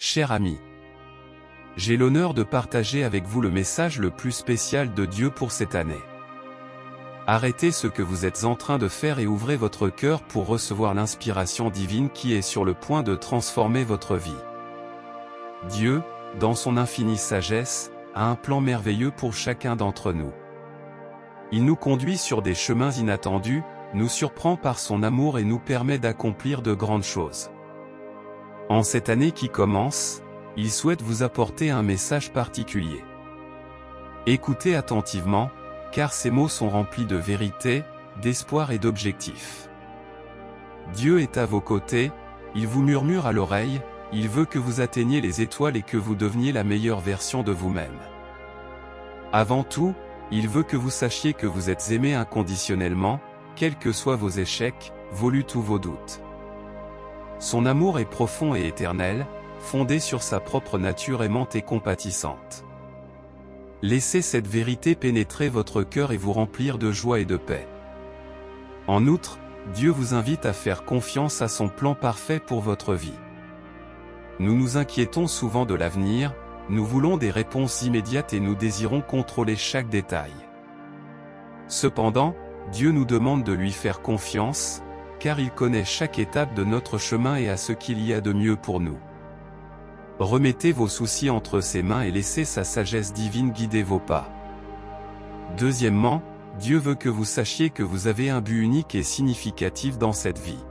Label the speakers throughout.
Speaker 1: Cher ami, j'ai l'honneur de partager avec vous le message le plus spécial de Dieu pour cette année. Arrêtez ce que vous êtes en train de faire et ouvrez votre cœur pour recevoir l'inspiration divine qui est sur le point de transformer votre vie. Dieu, dans son infinie sagesse, a un plan merveilleux pour chacun d'entre nous. Il nous conduit sur des chemins inattendus, nous surprend par son amour et nous permet d'accomplir de grandes choses. En cette année qui commence, il souhaite vous apporter un message particulier. Écoutez attentivement, car ces mots sont remplis de vérité, d'espoir et d'objectifs. Dieu est à vos côtés, il vous murmure à l'oreille, il veut que vous atteigniez les étoiles et que vous deveniez la meilleure version de vous-même. Avant tout, il veut que vous sachiez que vous êtes aimé inconditionnellement, quels que soient vos échecs, vos luttes ou vos doutes. Son amour est profond et éternel, fondé sur sa propre nature aimante et compatissante. Laissez cette vérité pénétrer votre cœur et vous remplir de joie et de paix. En outre, Dieu vous invite à faire confiance à son plan parfait pour votre vie. Nous nous inquiétons souvent de l'avenir, nous voulons des réponses immédiates et nous désirons contrôler chaque détail. Cependant, Dieu nous demande de lui faire confiance, car il connaît chaque étape de notre chemin et a ce qu'il y a de mieux pour nous. Remettez vos soucis entre ses mains et laissez sa sagesse divine guider vos pas. Deuxièmement, Dieu veut que vous sachiez que vous avez un but unique et significatif dans cette vie.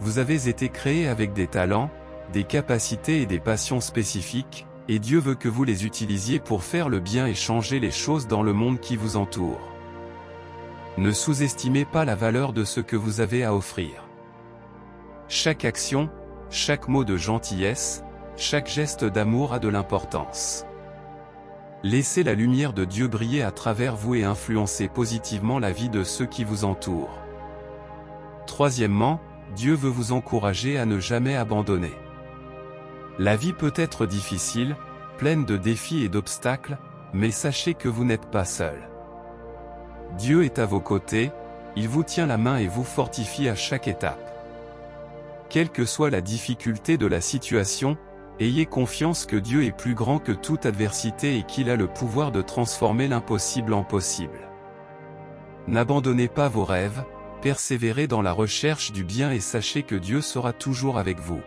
Speaker 1: Vous avez été créé avec des talents, des capacités et des passions spécifiques, et Dieu veut que vous les utilisiez pour faire le bien et changer les choses dans le monde qui vous entoure. Ne sous-estimez pas la valeur de ce que vous avez à offrir. Chaque action, chaque mot de gentillesse, chaque geste d'amour a de l'importance. Laissez la lumière de Dieu briller à travers vous et influencer positivement la vie de ceux qui vous entourent. Troisièmement, Dieu veut vous encourager à ne jamais abandonner. La vie peut être difficile, pleine de défis et d'obstacles, mais sachez que vous n'êtes pas seul. Dieu est à vos côtés, il vous tient la main et vous fortifie à chaque étape. Quelle que soit la difficulté de la situation, ayez confiance que Dieu est plus grand que toute adversité et qu'il a le pouvoir de transformer l'impossible en possible. N'abandonnez pas vos rêves, persévérez dans la recherche du bien et sachez que Dieu sera toujours avec vous.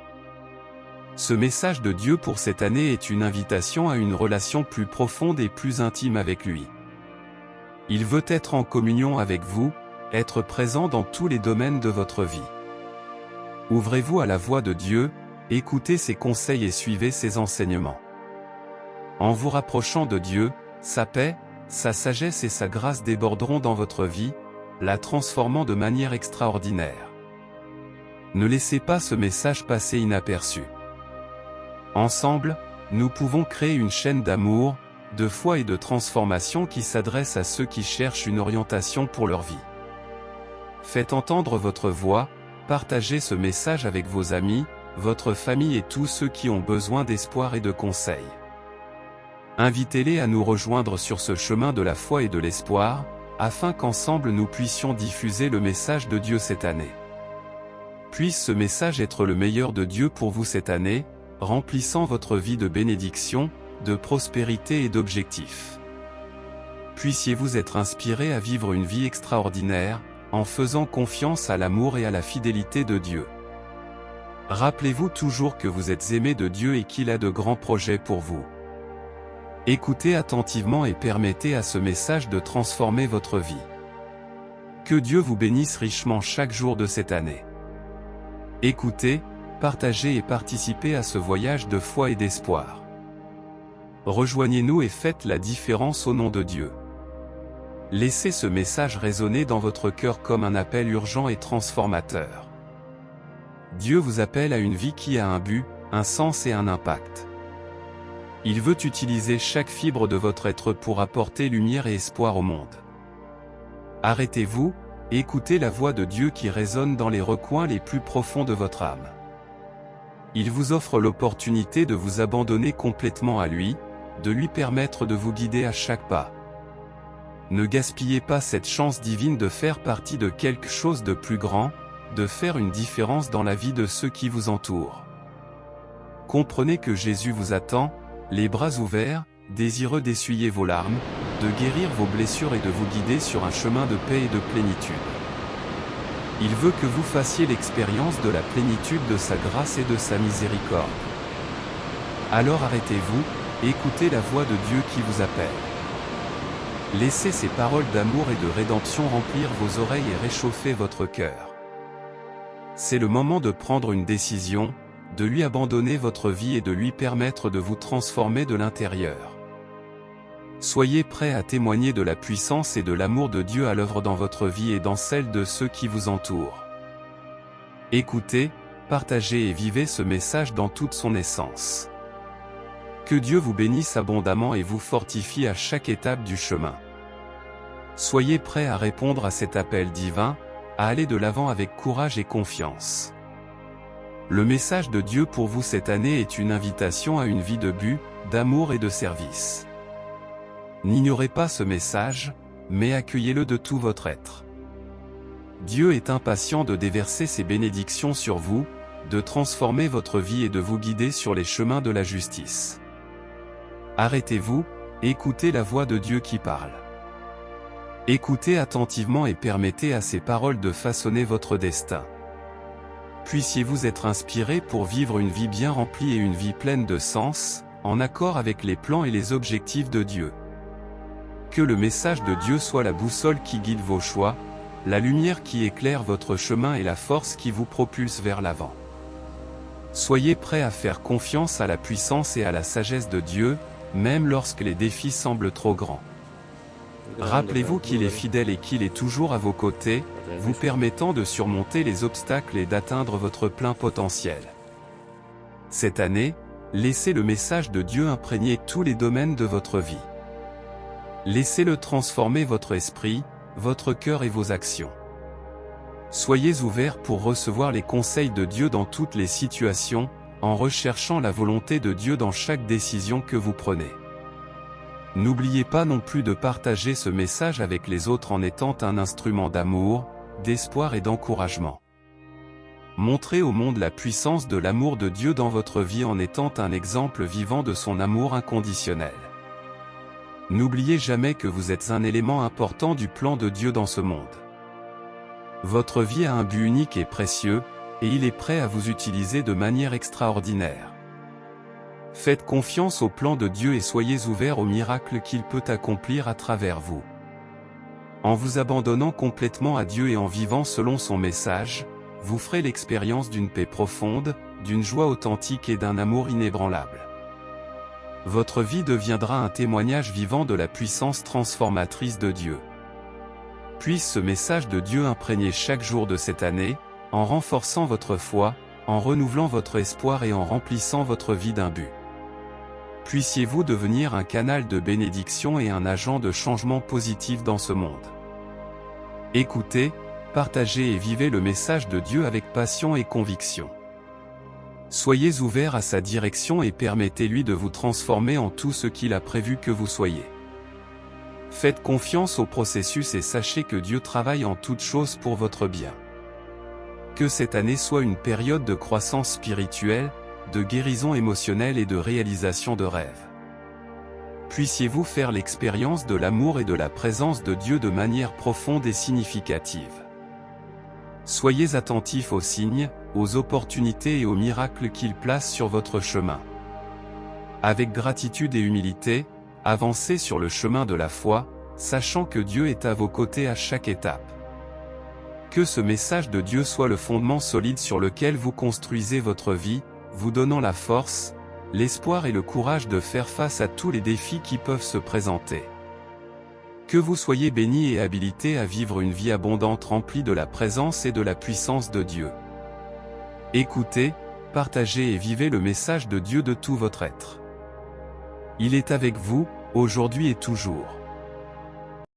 Speaker 1: Ce message de Dieu pour cette année est une invitation à une relation plus profonde et plus intime avec lui. Il veut être en communion avec vous, être présent dans tous les domaines de votre vie. Ouvrez-vous à la voix de Dieu, écoutez ses conseils et suivez ses enseignements. En vous rapprochant de Dieu, sa paix, sa sagesse et sa grâce déborderont dans votre vie, la transformant de manière extraordinaire. Ne laissez pas ce message passer inaperçu. Ensemble, nous pouvons créer une chaîne d'amour, de foi et de transformation qui s'adresse à ceux qui cherchent une orientation pour leur vie. Faites entendre votre voix, partagez ce message avec vos amis, votre famille et tous ceux qui ont besoin d'espoir et de conseils. Invitez-les à nous rejoindre sur ce chemin de la foi et de l'espoir, afin qu'ensemble nous puissions diffuser le message de Dieu cette année. Puisse ce message être le meilleur de Dieu pour vous cette année, remplissant votre vie de bénédictions, de prospérité et d'objectifs. Puissiez-vous être inspiré à vivre une vie extraordinaire, en faisant confiance à l'amour et à la fidélité de Dieu. Rappelez-vous toujours que vous êtes aimé de Dieu et qu'il a de grands projets pour vous. Écoutez attentivement et permettez à ce message de transformer votre vie. Que Dieu vous bénisse richement chaque jour de cette année. Écoutez, partagez et participez à ce voyage de foi et d'espoir. Rejoignez-nous et faites la différence au nom de Dieu. Laissez ce message résonner dans votre cœur comme un appel urgent et transformateur. Dieu vous appelle à une vie qui a un but, un sens et un impact. Il veut utiliser chaque fibre de votre être pour apporter lumière et espoir au monde. Arrêtez-vous, écoutez la voix de Dieu qui résonne dans les recoins les plus profonds de votre âme. Il vous offre l'opportunité de vous abandonner complètement à lui, de lui permettre de vous guider à chaque pas. Ne gaspillez pas cette chance divine de faire partie de quelque chose de plus grand, de faire une différence dans la vie de ceux qui vous entourent. comprenez que Jésus vous attend, les bras ouverts, désireux d'essuyer vos larmes, de guérir vos blessures et de vous guider sur un chemin de paix et de plénitude. Il veut que vous fassiez l'expérience de la plénitude de sa grâce et de sa miséricorde. Alors arrêtez-vous, écoutez la voix de Dieu qui vous appelle. Laissez ces paroles d'amour et de rédemption remplir vos oreilles et réchauffer votre cœur. C'est le moment de prendre une décision, de lui abandonner votre vie et de lui permettre de vous transformer de l'intérieur. Soyez prêts à témoigner de la puissance et de l'amour de Dieu à l'œuvre dans votre vie et dans celle de ceux qui vous entourent. Écoutez, partagez et vivez ce message dans toute son essence. Que Dieu vous bénisse abondamment et vous fortifie à chaque étape du chemin. Soyez prêts à répondre à cet appel divin, à aller de l'avant avec courage et confiance. Le message de Dieu pour vous cette année est une invitation à une vie de but, d'amour et de service. N'ignorez pas ce message, mais accueillez-le de tout votre être. Dieu est impatient de déverser ses bénédictions sur vous, de transformer votre vie et de vous guider sur les chemins de la justice. Arrêtez-vous, écoutez la voix de Dieu qui parle. Écoutez attentivement et permettez à ces paroles de façonner votre destin. Puissiez-vous être inspiré pour vivre une vie bien remplie et une vie pleine de sens, en accord avec les plans et les objectifs de Dieu. Que le message de Dieu soit la boussole qui guide vos choix, la lumière qui éclaire votre chemin et la force qui vous propulse vers l'avant. Soyez prêts à faire confiance à la puissance et à la sagesse de Dieu, même lorsque les défis semblent trop grands. Rappelez-vous qu'il est fidèle et qu'il est toujours à vos côtés, vous permettant de surmonter les obstacles et d'atteindre votre plein potentiel. Cette année, laissez le message de Dieu imprégner tous les domaines de votre vie. Laissez-le transformer votre esprit, votre cœur et vos actions. Soyez ouverts pour recevoir les conseils de Dieu dans toutes les situations, en recherchant la volonté de Dieu dans chaque décision que vous prenez. N'oubliez pas non plus de partager ce message avec les autres en étant un instrument d'amour, d'espoir et d'encouragement. Montrez au monde la puissance de l'amour de Dieu dans votre vie en étant un exemple vivant de son amour inconditionnel. N'oubliez jamais que vous êtes un élément important du plan de Dieu dans ce monde. Votre vie a un but unique et précieux, et il est prêt à vous utiliser de manière extraordinaire. Faites confiance au plan de Dieu et soyez ouverts aux miracles qu'il peut accomplir à travers vous. En vous abandonnant complètement à Dieu et en vivant selon son message, vous ferez l'expérience d'une paix profonde, d'une joie authentique et d'un amour inébranlable. Votre vie deviendra un témoignage vivant de la puissance transformatrice de Dieu. Puisse ce message de Dieu imprégner chaque jour de cette année, en renforçant votre foi, en renouvelant votre espoir et en remplissant votre vie d'un but. Puissiez-vous devenir un canal de bénédiction et un agent de changement positif dans ce monde. Écoutez, partagez et vivez le message de Dieu avec passion et conviction. Soyez ouverts à sa direction et permettez-lui de vous transformer en tout ce qu'il a prévu que vous soyez. Faites confiance au processus et sachez que Dieu travaille en toutes choses pour votre bien. Que cette année soit une période de croissance spirituelle, de guérison émotionnelle et de réalisation de rêves. Puissiez-vous faire l'expérience de l'amour et de la présence de Dieu de manière profonde et significative. Soyez attentifs aux signes, aux opportunités et aux miracles qu'il place sur votre chemin. Avec gratitude et humilité, avancez sur le chemin de la foi, sachant que Dieu est à vos côtés à chaque étape. Que ce message de Dieu soit le fondement solide sur lequel vous construisez votre vie, vous donnant la force, l'espoir et le courage de faire face à tous les défis qui peuvent se présenter. Que vous soyez bénis et habilités à vivre une vie abondante remplie de la présence et de la puissance de Dieu. Écoutez, partagez et vivez le message de Dieu de tout votre être. Il est avec vous, aujourd'hui et toujours.